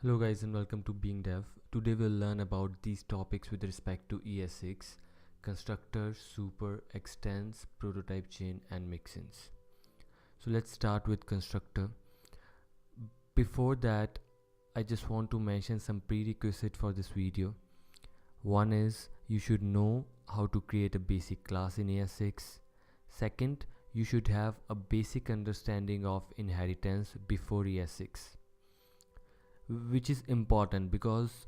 Hello guys and welcome to beingDev. Today we'll learn about these topics with respect to ES6, constructor, super, extends, prototype chain and mixins. So let's start with constructor. Before that, I just want to mention some prerequisite for this video. One is you should know how to create a basic class in ES6. Second, you should have a basic understanding of inheritance before ES6. Which is important because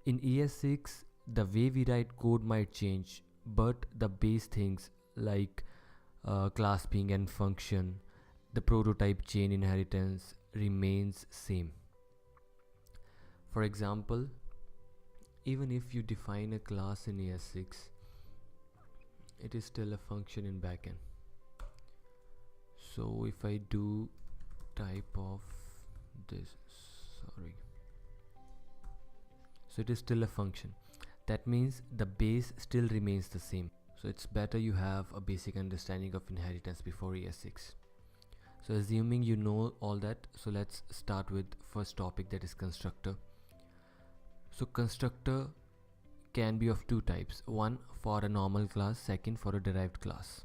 in ES6 the way we write code might change, but the base things like class being and function, the prototype chain inheritance remains same. For example, even if you define a class in ES6, it is still a function in backend. So if I do type of this, so it is still a function. That means the base still remains the same. So it's better you have a basic understanding of inheritance before ES6. So assuming you know all that, so let's start with first topic, that is constructor. So constructor can be of two types, one for a normal class, second for a derived class.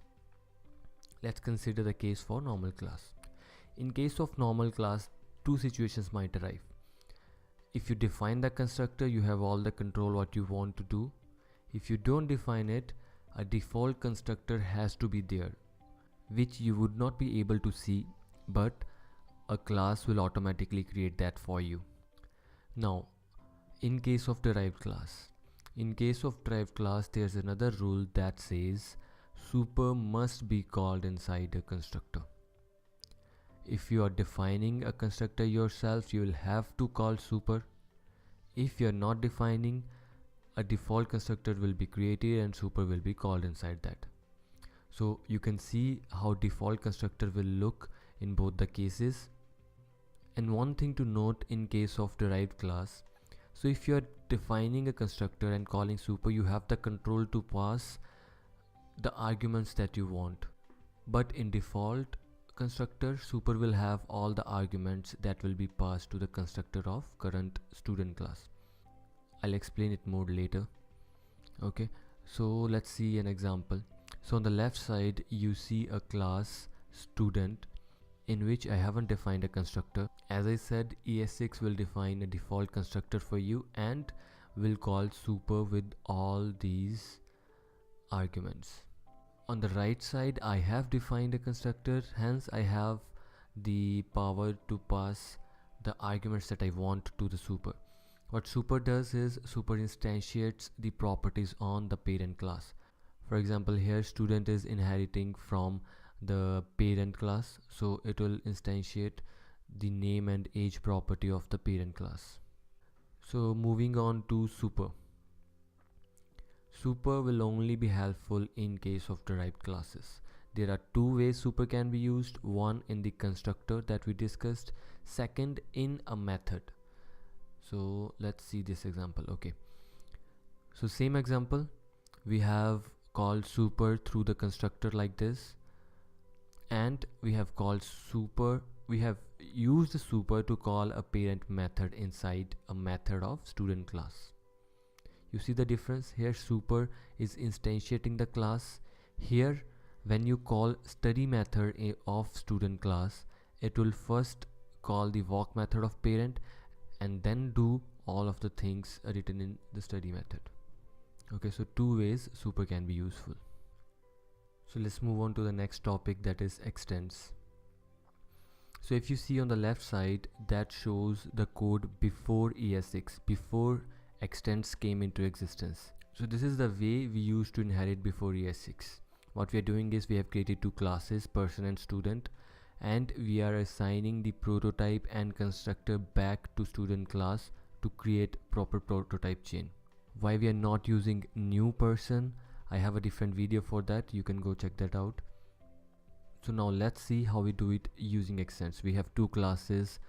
Let's consider the case for normal class. In case of normal class, two situations might arise. If you define the constructor, you have all the control what you want to do. If you don't define it, a default constructor has to be there, which you would not be able to see, but a class will automatically create that for you. Now, in case of derived class, there's another rule that says super must be called inside a constructor. If you are defining a constructor yourself, you will have to call super. If you are not defining, a default constructor will be created and super will be called inside that. So you can see how default constructor will look in both the cases. And one thing to note in case of derived class, so if you are defining a constructor and calling super, you have the control to pass the arguments that you want. But in default constructor, super will have all the arguments that will be passed to the constructor of current student class. I'll explain it more later. Okay, so let's see an example. So on the left side you see a class student in which I haven't defined a constructor. As I said, ES6 will define a default constructor for you and will call super with all these arguments. On the right side I have defined a constructor, hence I have the power to pass the arguments that I want to the super. What super does is super instantiates the properties on the parent class. For example, here student is inheriting from the parent class, so it will instantiate the name and age property of the parent class. So moving on to super. Super will only be helpful in case of derived classes. There are two ways super can be used. One in the constructor that we discussed, second in a method. So let's see this example. Okay, so same example, we have called super through the constructor like this, and we have used the super to call a parent method inside a method of student class. You see the difference here? Super is instantiating the class. Here when you call study method of student class, it will first call the walk method of parent and then do all of the things written in the study method. Okay, so two ways super can be useful. So let's move on to the next topic, that is extends. So if you see on the left side, that shows the code before ES6, before extends came into existence. So this is the way we used to inherit before ES6. What we are doing is we have created two classes, person and student, and we are assigning the prototype and constructor back to student class to create proper prototype chain. Why we are not using new person, I have a different video for that, you can go check that out. So now let's see how we do it using extends. We have two classes,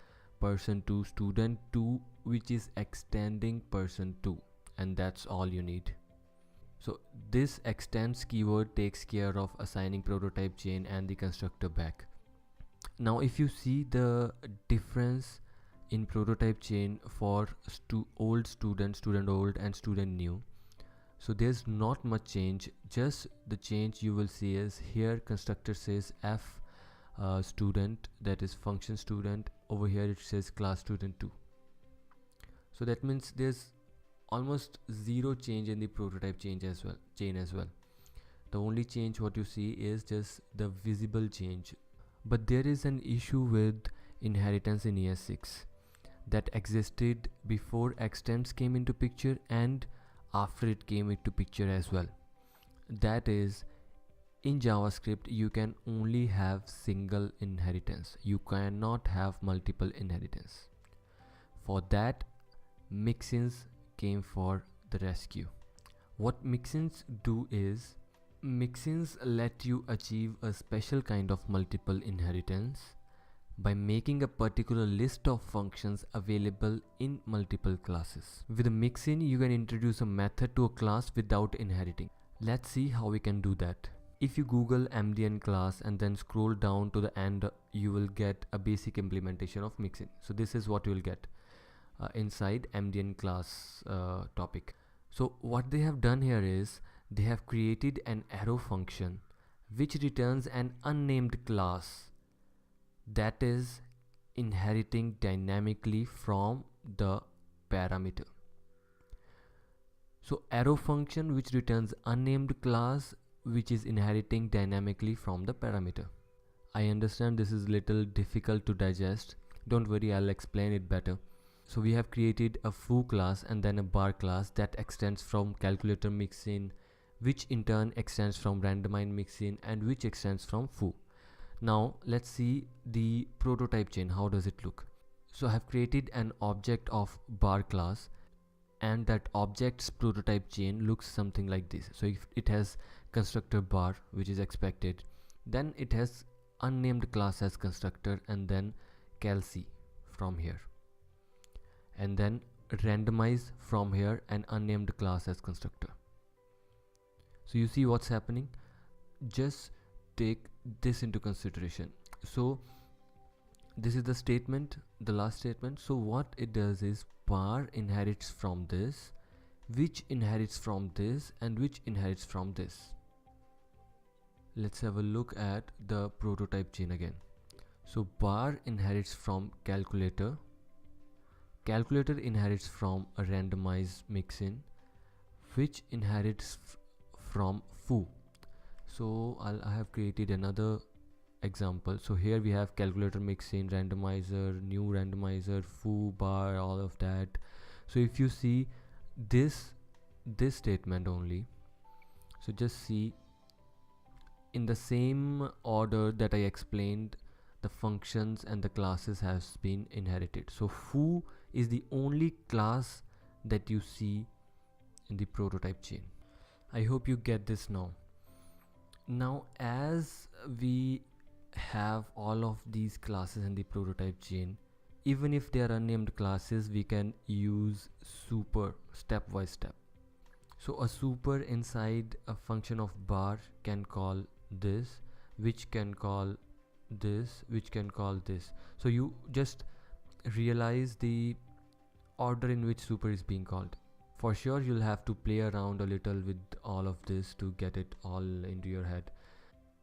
person 2, student 2, which is extending person 2, and that's all you need. So this extends keyword takes care of assigning prototype chain and the constructor back. Now if you see the difference in prototype chain for old student, student old and student new. So there's not much change, just the change you will see is here constructor says f student, that is function student. Over here it says class student 2. So that means there's almost zero change in the prototype chain as well. The only change what you see is just the visible change. But there is an issue with inheritance in ES6 that existed before extends came into picture and after it came into picture as well. That is, in JavaScript you can only have single inheritance, you cannot have multiple inheritance. For that, mixins came for the rescue. What mixins do is, mixins let you achieve a special kind of multiple inheritance by making a particular list of functions available in multiple classes. With a mixin, you can introduce a method to a class without inheriting. Let's see how we can do that. If you Google MDN class and then scroll down to the end, you will get a basic implementation of mixin. So this is what you will get inside MDN class topic. So what they have done here is, they have created an arrow function which returns an unnamed class that is inheriting dynamically from the parameter. So arrow function which returns unnamed class which is inheriting dynamically from the parameter. I understand this is little difficult to digest. Don't worry, I'll explain it better. So we have created a foo class and then a bar class that extends from calculator mixin, which in turn extends from randomized mixin and which extends from foo. Now let's see the prototype chain. How does it look? So I have created an object of bar class and that object's prototype chain looks something like this. So if it has constructor bar which is expected, then it has unnamed class as constructor and then calc from here, and then randomize from here an unnamed class as constructor. So you see what's happening. Just take this into consideration. So this is the statement, the last statement. So what it does is, bar inherits from this, which inherits from this, and which inherits from this. Let's have a look at the prototype chain again. So bar inherits from calculator, calculator inherits from a randomized mixin, which inherits from foo. So I have created another example. So here we have calculator mixin, randomizer, new randomizer, foo, bar, all of that. So if you see this statement only, so just see in the same order that I explained, the functions and the classes has been inherited. So foo is the only class that you see in the prototype chain. I hope you get this now. Now as we have all of these classes in the prototype chain, even if they are unnamed classes, we can use super step by step. So a super inside a function of bar can call this, which can call this, which can call this. So you just realize the order in which super is being called. For sure you'll have to play around a little with all of this to get it all into your head.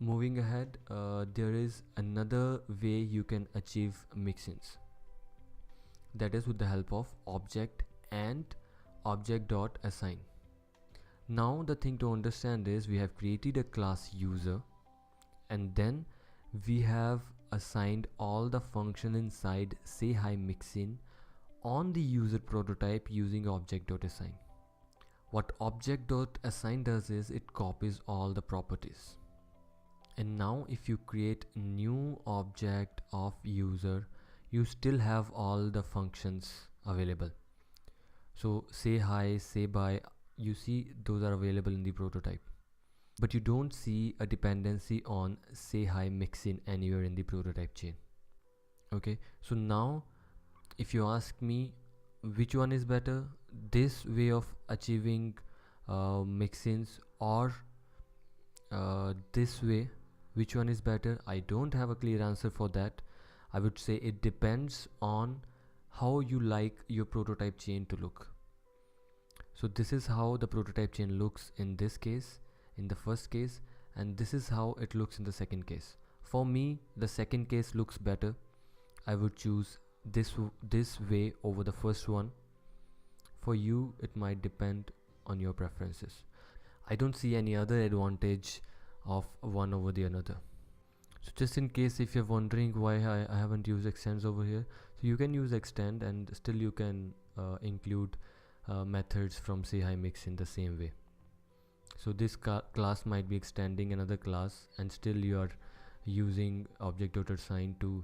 Moving ahead, there is another way you can achieve mixins, that is with the help of object and object.assign. Now the thing to understand is, we have created a class user and then we have assigned all the function inside say hi mixin on the user prototype using object.assign. What object.assign does is, it copies all the properties. And now if you create a new object of user, you still have all the functions available. So say hi, say bye, you see those are available in the prototype, but you don't see a dependency on say hi mixin anywhere in the prototype chain. Okay, so now if you ask me which one is better, this way of achieving mixins or this way, which one is better, I don't have a clear answer for that. I would say it depends on how you like your prototype chain to look. So this is how the prototype chain looks in this case, in the first case, and this is how it looks in the second case. For me, the second case looks better. I would choose this way over the first one. For you, it might depend on your preferences. I don't see any other advantage of one over the another. So just in case if you're wondering why I haven't used extends over here, so you can use extend and still you can include methods from say hi mix in the same way. So this class might be extending another class and still you are using object.assign to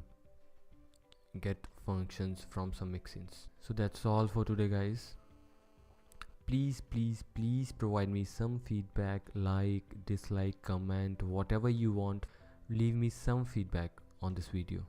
get functions from some mixins. So that's all for today, guys. Please provide me some feedback, like, dislike, comment, whatever you want. Leave me some feedback on this video.